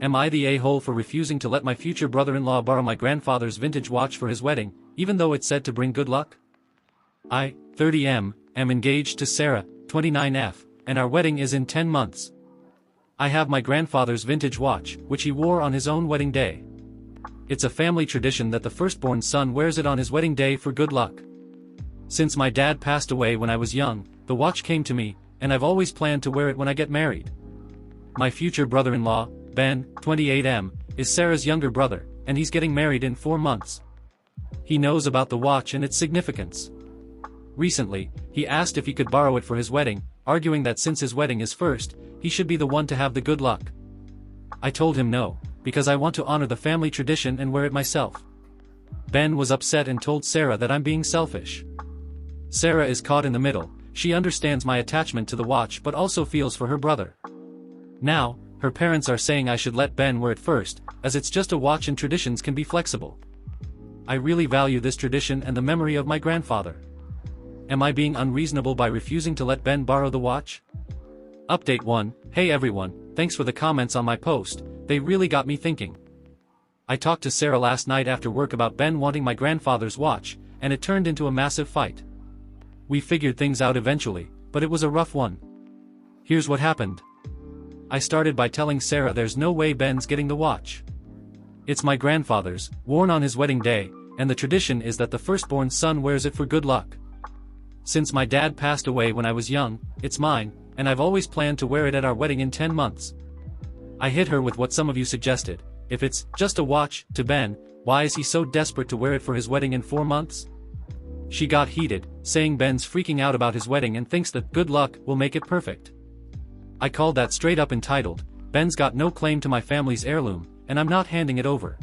Am I the a-hole for refusing to let my future brother-in-law borrow my grandfather's vintage watch for his wedding, even though it's said to bring good luck? I, 30M, am engaged to Sarah, 29F, and our wedding is in 10 months. I have my grandfather's vintage watch, which he wore on his own wedding day. It's a family tradition that the firstborn son wears it on his wedding day for good luck. Since my dad passed away when I was young, the watch came to me, and I've always planned to wear it when I get married. My future brother-in-law, Ben, 28M, is Sarah's younger brother, and he's getting married in 4 months. He knows about the watch and its significance. Recently, he asked if he could borrow it for his wedding, arguing that since his wedding is first, he should be the one to have the good luck. I told him no, because I want to honor the family tradition and wear it myself. Ben was upset and told Sarah that I'm being selfish. Sarah is caught in the middle. She understands my attachment to the watch but also feels for her brother. Now, her parents are saying I should let Ben wear it first, as it's just a watch and traditions can be flexible. I really value this tradition and the memory of my grandfather. Am I being unreasonable by refusing to let Ben borrow the watch? Update 1, hey everyone, thanks for the comments on my post, they really got me thinking. I talked to Sarah last night after work about Ben wanting my grandfather's watch, and it turned into a massive fight. We figured things out eventually, but it was a rough one. Here's what happened. I started by telling Sarah there's no way Ben's getting the watch. It's my grandfather's, worn on his wedding day, and the tradition is that the firstborn son wears it for good luck. Since my dad passed away when I was young, it's mine, and I've always planned to wear it at our wedding in 10 months. I hit her with what some of you suggested. If it's just a watch to Ben, why is he so desperate to wear it for his wedding in 4 months? She got heated, saying Ben's freaking out about his wedding and thinks that good luck will make it perfect. I called that straight up entitled, Ben's got no claim to my family's heirloom, and I'm not handing it over.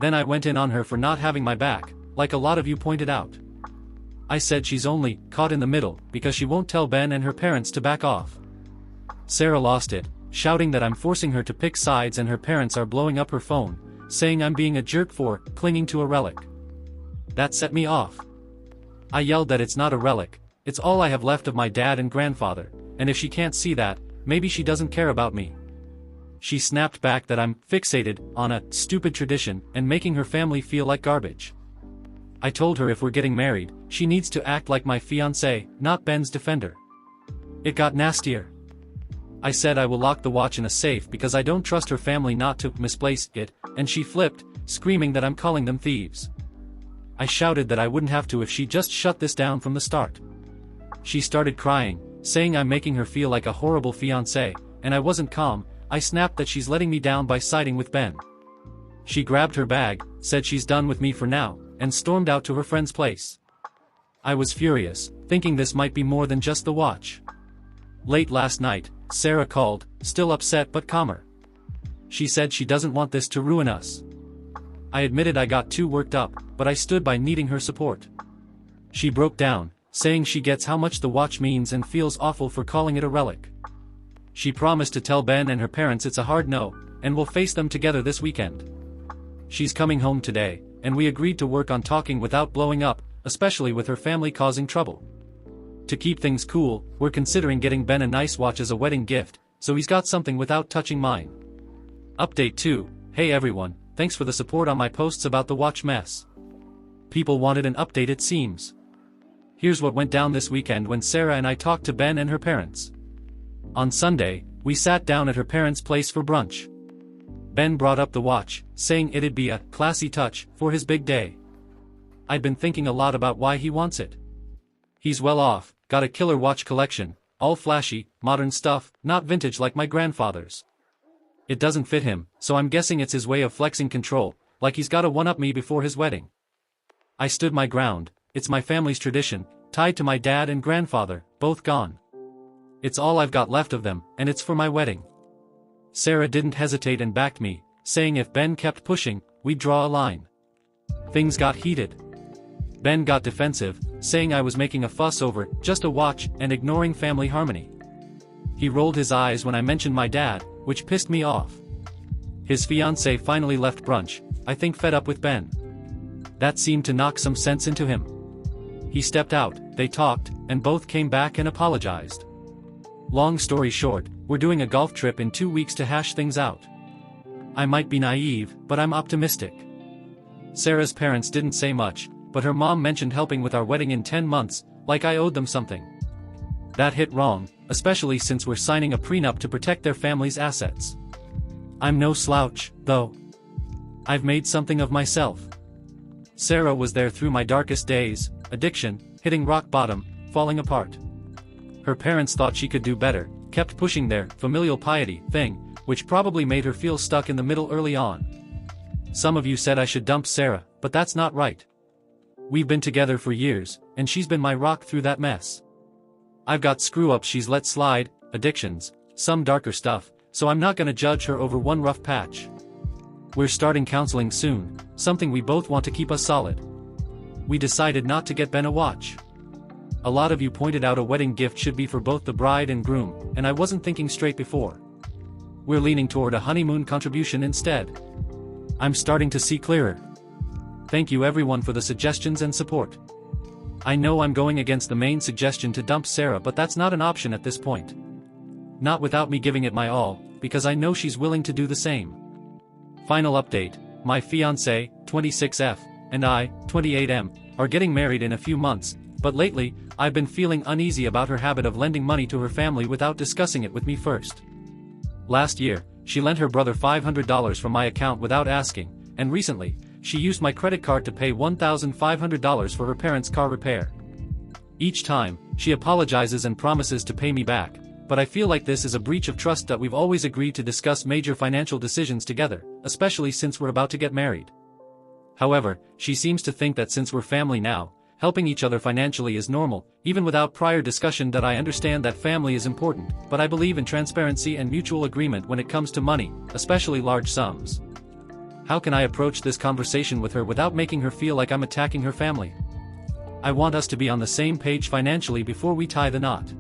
Then I went in on her for not having my back, like a lot of you pointed out. I said she's only caught in the middle because she won't tell Ben and her parents to back off. Sarah lost it, shouting that I'm forcing her to pick sides and her parents are blowing up her phone, saying I'm being a jerk for clinging to a relic. That set me off. I yelled that it's not a relic, it's all I have left of my dad and grandfather, and if she can't see that, maybe she doesn't care about me. She snapped back that I'm fixated on a stupid tradition and making her family feel like garbage. I told her if we're getting married, she needs to act like my fiancé, not Ben's defender. It got nastier. I said I will lock the watch in a safe because I don't trust her family not to misplace it, and she flipped, screaming that I'm calling them thieves. I shouted that I wouldn't have to if she just shut this down from the start. She started crying, saying I'm making her feel like a horrible fiancé, and I wasn't calm. I snapped that she's letting me down by siding with Ben. She grabbed her bag, said she's done with me for now, and stormed out to her friend's place. I was furious, thinking this might be more than just the watch. Late last night, Sarah called, still upset but calmer. She said she doesn't want this to ruin us. I admitted I got too worked up, but I stood by needing her support. She broke down, saying she gets how much the watch means and feels awful for calling it a relic. She promised to tell Ben and her parents it's a hard no, and we'll face them together this weekend. She's coming home today, and we agreed to work on talking without blowing up, especially with her family causing trouble. To keep things cool, we're considering getting Ben a nice watch as a wedding gift, so he's got something without touching mine. Update 2, hey everyone, thanks for the support on my posts about the watch mess. People wanted an update it seems. Here's what went down this weekend when Sarah and I talked to Ben and her parents. On Sunday, we sat down at her parents' place for brunch. Ben brought up the watch, saying it'd be a classy touch for his big day. I'd been thinking a lot about why he wants it. He's well off, got a killer watch collection, all flashy, modern stuff, not vintage like my grandfather's. It doesn't fit him, so I'm guessing it's his way of flexing control, like he's gotta one-up me before his wedding. I stood my ground, it's my family's tradition, tied to my dad and grandfather, both gone. It's all I've got left of them, and it's for my wedding. Sarah didn't hesitate and backed me, saying if Ben kept pushing, we'd draw a line. Things got heated. Ben got defensive, saying I was making a fuss over just a watch and ignoring family harmony. He rolled his eyes when I mentioned my dad, which pissed me off. His fiancée finally left brunch, I think fed up with Ben. That seemed to knock some sense into him. He stepped out, they talked, and both came back and apologized. Long story short, we're doing a golf trip in 2 weeks to hash things out. I might be naive, but I'm optimistic. Sarah's parents didn't say much, but her mom mentioned helping with our wedding in 10 months, like I owed them something. That hit wrong, especially since we're signing a prenup to protect their family's assets. I'm no slouch, though. I've made something of myself. Sarah was there through my darkest days, addiction, hitting rock bottom, falling apart. Her parents thought she could do better, kept pushing their familial piety thing, which probably made her feel stuck in the middle early on. Some of you said I should dump Sarah, but that's not right. We've been together for years, and she's been my rock through that mess. I've got screw-ups she's let slide, addictions, some darker stuff, so I'm not gonna judge her over one rough patch. We're starting counseling soon, something we both want to keep us solid. We decided not to get Ben a watch. A lot of you pointed out a wedding gift should be for both the bride and groom, and I wasn't thinking straight before. We're leaning toward a honeymoon contribution instead. I'm starting to see clearer. Thank you everyone for the suggestions and support. I know I'm going against the main suggestion to dump Sarah, but that's not an option at this point. Not without me giving it my all, because I know she's willing to do the same. Final update, my fiancé, 26F, and I, 28M, are getting married in a few months, but lately, I've been feeling uneasy about her habit of lending money to her family without discussing it with me first. Last year, she lent her brother $500 from my account without asking, and recently, she used my credit card to pay $1,500 for her parents' car repair. Each time, she apologizes and promises to pay me back, but I feel like this is a breach of trust that we've always agreed to discuss major financial decisions together, especially since we're about to get married. However, she seems to think that since we're family now, helping each other financially is normal, even without prior discussion. That I understand that family is important, but I believe in transparency and mutual agreement when it comes to money, especially large sums. How can I approach this conversation with her without making her feel like I'm attacking her family? I want us to be on the same page financially before we tie the knot.